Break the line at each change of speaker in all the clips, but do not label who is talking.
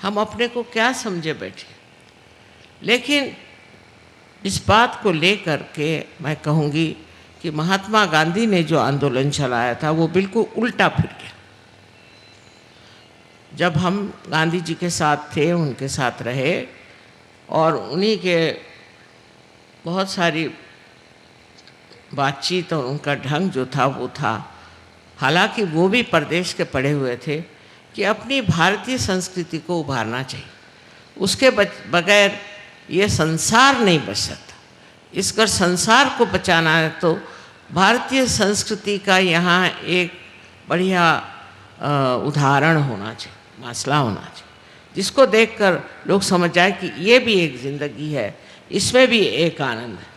हम अपने को क्या समझे बैठे। लेकिन इस बात को लेकर के मैं कहूँगी कि महात्मा गांधी ने जो आंदोलन चलाया था वो बिल्कुल उल्टा फिर गया। जब हम गांधी जी के साथ थे, उनके साथ रहे और उन्हीं के बहुत सारी बातचीत और उनका ढंग जो था वो था, हालांकि वो भी परदेश के पढ़े हुए थे, कि अपनी भारतीय संस्कृति को उभारना चाहिए, उसके बगैर ये संसार नहीं बच सकता। इसका संसार को बचाना है तो भारतीय संस्कृति का यहाँ एक बढ़िया उदाहरण होना चाहिए, मसला होना चाहिए, जिसको देखकर लोग समझ जाए कि ये भी एक ज़िंदगी है, इसमें भी एक आनंद है।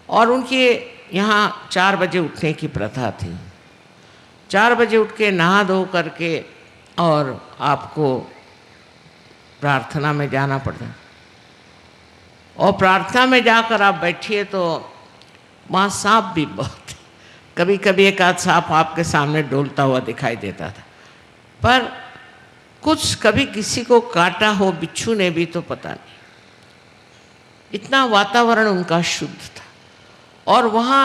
और उनके यहाँ 4 बजे उठने की प्रथा थी। 4 बजे उठ के नहा धो करके और आपको प्रार्थना में जाना पड़ता है, और प्रार्थना में जाकर आप बैठिए तो वहाँ सांप भी बहुत, कभी कभी एक आध सांप आपके सामने डोलता हुआ दिखाई देता था, पर कुछ कभी किसी को काटा हो बिच्छू ने भी तो पता नहीं। इतना वातावरण उनका शुद्ध था। और वहाँ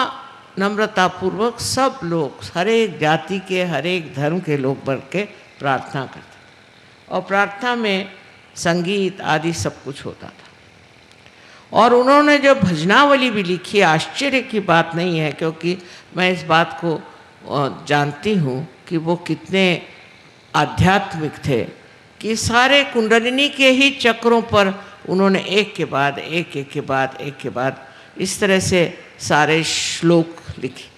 नम्रतापूर्वक सब लोग, हर एक जाति के, हर एक धर्म के लोग बढ़ के प्रार्थना करते, और प्रार्थना में संगीत आदि सब कुछ होता था। और उन्होंने जो भजनावली भी लिखी, आश्चर्य की बात नहीं है, क्योंकि मैं इस बात को जानती हूँ कि वो कितने आध्यात्मिक थे, कि सारे कुंडलिनी के ही चक्रों पर उन्होंने एक के बाद एक, एक के बाद एक के बाद इस तरह से सारे श्लोक लिखे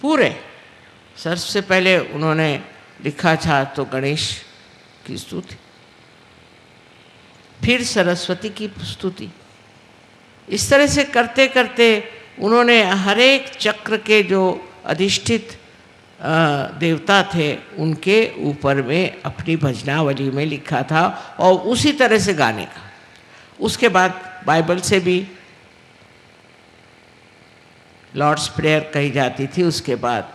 पूरे। सबसे पहले उन्होंने लिखा था तो गणेश की स्तुति, फिर सरस्वती की स्तुति। इस तरह से करते करते उन्होंने हर एक चक्र के जो अधिष्ठित देवता थे उनके ऊपर में अपनी भजनावली में लिखा था, और उसी तरह से गाने का। उसके बाद बाइबल से भी लॉर्ड्स प्रेयर कही जाती थी, उसके बाद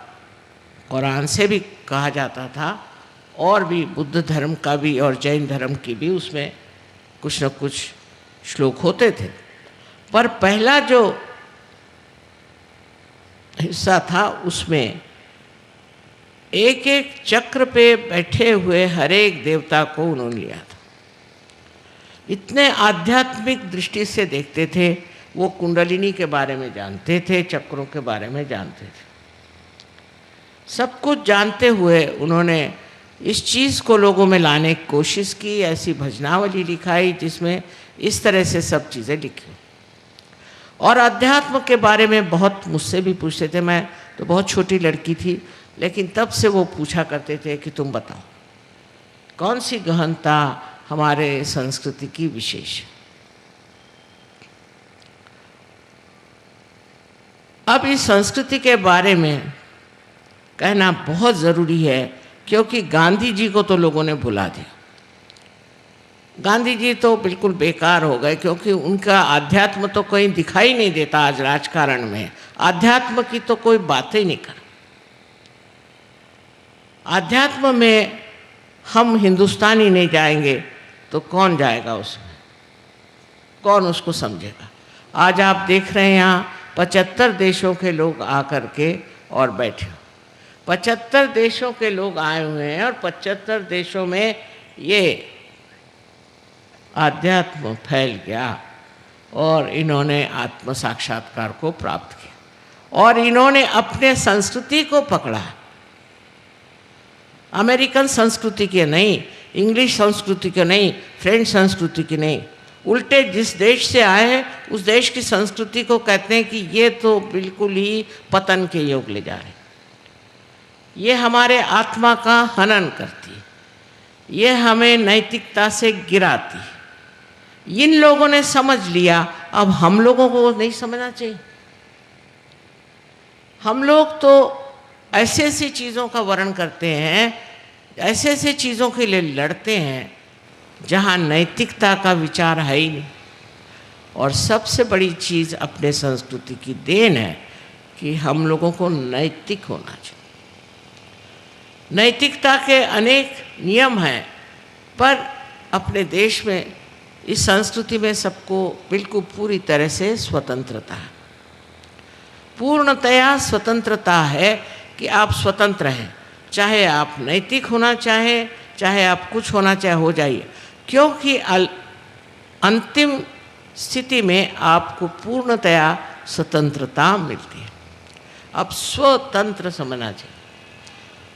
कुरान से भी कहा जाता था, और भी बुद्ध धर्म का भी और जैन धर्म की भी उसमें कुछ न कुछ श्लोक होते थे। पर पहला जो हिस्सा था उसमें एक एक चक्र पे बैठे हुए हर एक देवता को उन्होंने लिया था। इतने आध्यात्मिक दृष्टि से देखते थे वो। कुंडलिनी के बारे में जानते थे, चक्रों के बारे में जानते थे, सब कुछ जानते हुए उन्होंने इस चीज़ को लोगों में लाने की कोशिश की। ऐसी भजनावली लिखाई जिसमें इस तरह से सब चीज़ें लिखी। और अध्यात्म के बारे में बहुत मुझसे भी पूछते थे। मैं तो बहुत छोटी लड़की थी, लेकिन तब से वो पूछा करते थे कि तुम बताओ कौन सी गहनता हमारे संस्कृति की विशेष है। अब इस संस्कृति के बारे में कहना बहुत ज़रूरी है, क्योंकि गांधी जी को तो लोगों ने भुला दिया। गांधी जी तो बिल्कुल बेकार हो गए, क्योंकि उनका आध्यात्म तो कहीं दिखाई नहीं देता। आज राजकारण में आध्यात्म की तो कोई बात ही नहीं कर। आध्यात्म में हम हिंदुस्तानी नहीं जाएंगे तो कौन जाएगा उसमें, कौन उसको समझेगा। आज आप देख रहे हैं यहाँ 75 देशों के लोग आकर के और बैठे। 75 देशों के लोग आए हुए हैं, और 75 देशों में ये आध्यात्म फैल गया, और इन्होंने आत्म साक्षात्कार को प्राप्त किया, और इन्होंने अपने संस्कृति को पकड़ा। अमेरिकन संस्कृति के नहीं, इंग्लिश संस्कृति के नहीं, फ्रेंच संस्कृति की नहीं, उल्टे जिस देश से आए हैं उस देश की संस्कृति को कहते हैं कि ये तो बिल्कुल ही पतन के योग ले जा रहे हैं, ये हमारे आत्मा का हनन करती है, ये हमें नैतिकता से गिराती है। इन लोगों ने समझ लिया, अब हम लोगों को नहीं समझना चाहिए। हम लोग तो ऐसे ऐसी चीज़ों का वर्णन करते हैं, ऐसे ऐसे चीज़ों के लिए लड़ते हैं जहाँ नैतिकता का विचार है ही नहीं। और सबसे बड़ी चीज़ अपने संस्कृति की देन है कि हम लोगों को नैतिक होना चाहिए। नैतिकता के अनेक नियम हैं, पर अपने देश में इस संस्कृति में सबको बिल्कुल पूरी तरह से स्वतंत्रता है, पूर्णतया स्वतंत्रता है कि आप स्वतंत्र हैं, चाहे आप नैतिक होना चाहे आप कुछ होना चाहे हो जाइए, क्योंकि अंतिम स्थिति में आपको पूर्णतया स्वतंत्रता मिलती है। अब स्वतंत्र समझना चाहिए,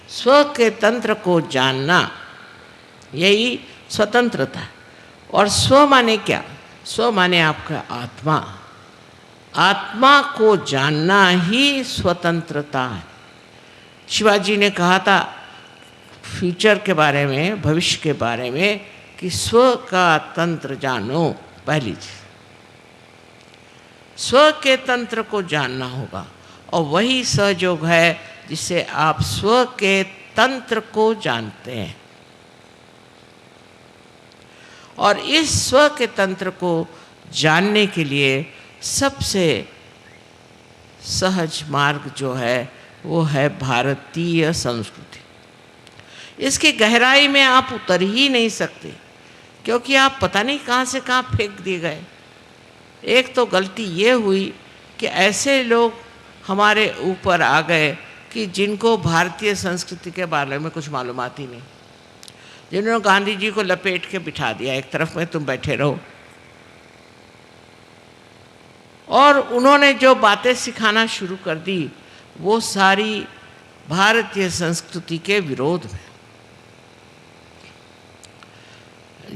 स्व के तंत्र को जानना, यही स्वतंत्रता है। और स्व माने क्या? स्व माने आपका आत्मा, आत्मा को जानना ही स्वतंत्रता है। शिवाजी ने कहा था फ्यूचर के बारे में, भविष्य के बारे में, कि स्व का तंत्र जानो। पहली चीज स्व के तंत्र को जानना होगा, और वही सहयोग है जिससे आप स्व के तंत्र को जानते हैं। और इस स्व के तंत्र को जानने के लिए सबसे सहज मार्ग जो है वो है भारतीय संस्कृति। इसकी गहराई में आप उतर ही नहीं सकते, क्योंकि आप पता नहीं कहाँ से कहाँ फेंक दिए गए। एक तो गलती ये हुई कि ऐसे लोग हमारे ऊपर आ गए कि जिनको भारतीय संस्कृति के बारे में कुछ मालूमात ही नहीं, जिन्होंने गांधी जी को लपेट के बिठा दिया एक तरफ में, तुम बैठे रहो, और उन्होंने जो बातें सिखाना शुरू कर दी वो सारी भारतीय संस्कृति के विरोध में।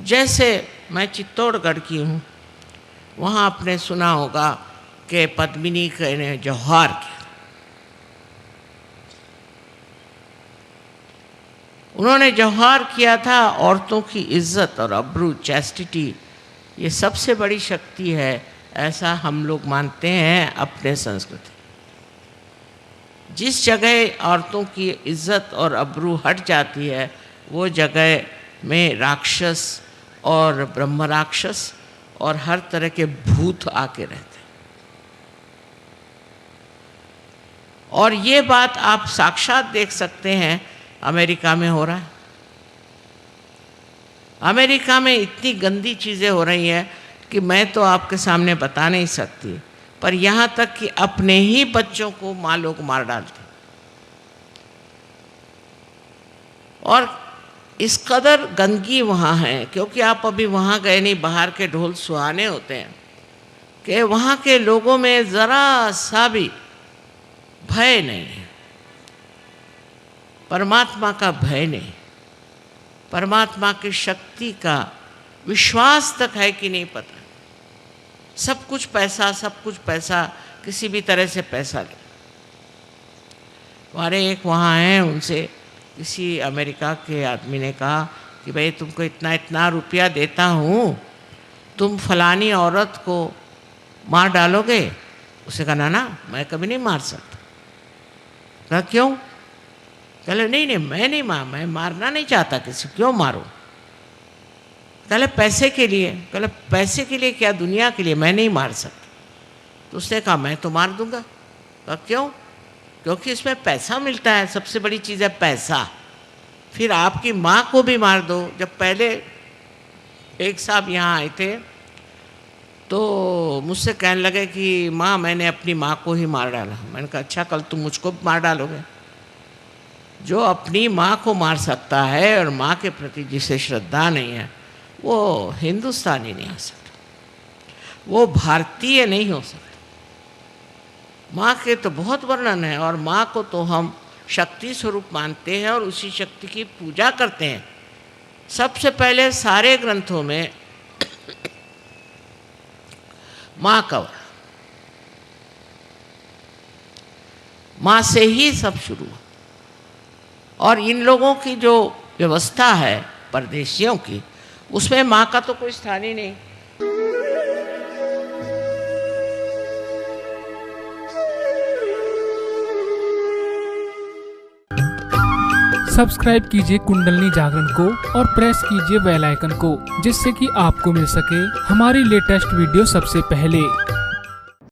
जैसे मैं चित्तौड़गढ़ की हूँ, वहाँ आपने सुना होगा कि पद्मिनी ने जौहर किया। उन्होंने जौहर किया था औरतों की इज्जत और अब्रू, चैस्टिटी, ये सबसे बड़ी शक्ति है, ऐसा हम लोग मानते हैं अपने संस्कृति। जिस जगह औरतों की इज्जत और अब्रू हट जाती है वो जगह में राक्षस और ब्रह्म राक्षस और हर तरह के भूत आके रहते हैं। और ये बात आप साक्षात देख सकते हैं अमेरिका में हो रहा है। अमेरिका में इतनी गंदी चीज़ें हो रही हैं कि मैं तो आपके सामने बता नहीं सकती, पर यहाँ तक कि अपने ही बच्चों को माँ लोग मार डालते। और इस कदर गंदगी वहाँ है, क्योंकि आप अभी वहाँ गए नहीं, बाहर के ढोल सुहाने होते हैं, कि वहाँ के लोगों में ज़रा सा भी भय नहीं है, परमात्मा का भय नहीं, परमात्मा की शक्ति का विश्वास तक है कि नहीं पता। सब कुछ पैसा, किसी भी तरह से पैसा ले। हमारे एक वहाँ हैं, उनसे किसी अमेरिका के आदमी ने कहा कि भाई तुमको इतना रुपया देता हूँ, तुम फलानी औरत को मार डालोगे? उसे कहा ना मैं कभी नहीं मार सकता। कहा क्यों? कहले नहीं मैं मारना नहीं चाहता किसी, क्यों मारूं? कहले पैसे के लिए। कहले पैसे के लिए क्या? दुनिया के लिए मैं नहीं मार सकता। तो उसने कहा मैं तो मार दूंगा। कहा क्यों? क्योंकि इसमें पैसा मिलता है, सबसे बड़ी चीज़ है पैसा। फिर आपकी माँ को भी मार दो। जब पहले एक साहब यहाँ आए थे तो मुझसे कहने लगे कि माँ मैंने अपनी माँ को ही मार डाला। मैंने कहा अच्छा, कल तुम मुझको मार डालोगे? जो अपनी माँ को मार सकता है और माँ के प्रति जिसे श्रद्धा नहीं है वो हिंदुस्तानी नहीं हो सकता, वो भारतीय नहीं हो सकता। माँ के तो बहुत वर्णन है, और माँ को तो हम शक्ति स्वरूप मानते हैं और उसी शक्ति की पूजा करते हैं। सबसे पहले सारे ग्रंथों में माँ का वर्णन, माँ से ही सब शुरू हुआ। और इन लोगों की जो व्यवस्था है परदेशियों की, उसमें माँ का तो कोई स्थान ही नहीं।
सब्सक्राइब कीजिए कुंडलनी जागरण को और प्रेस कीजिए बेल आइकन को, जिससे कि आपको मिल सके हमारी लेटेस्ट वीडियो सबसे पहले।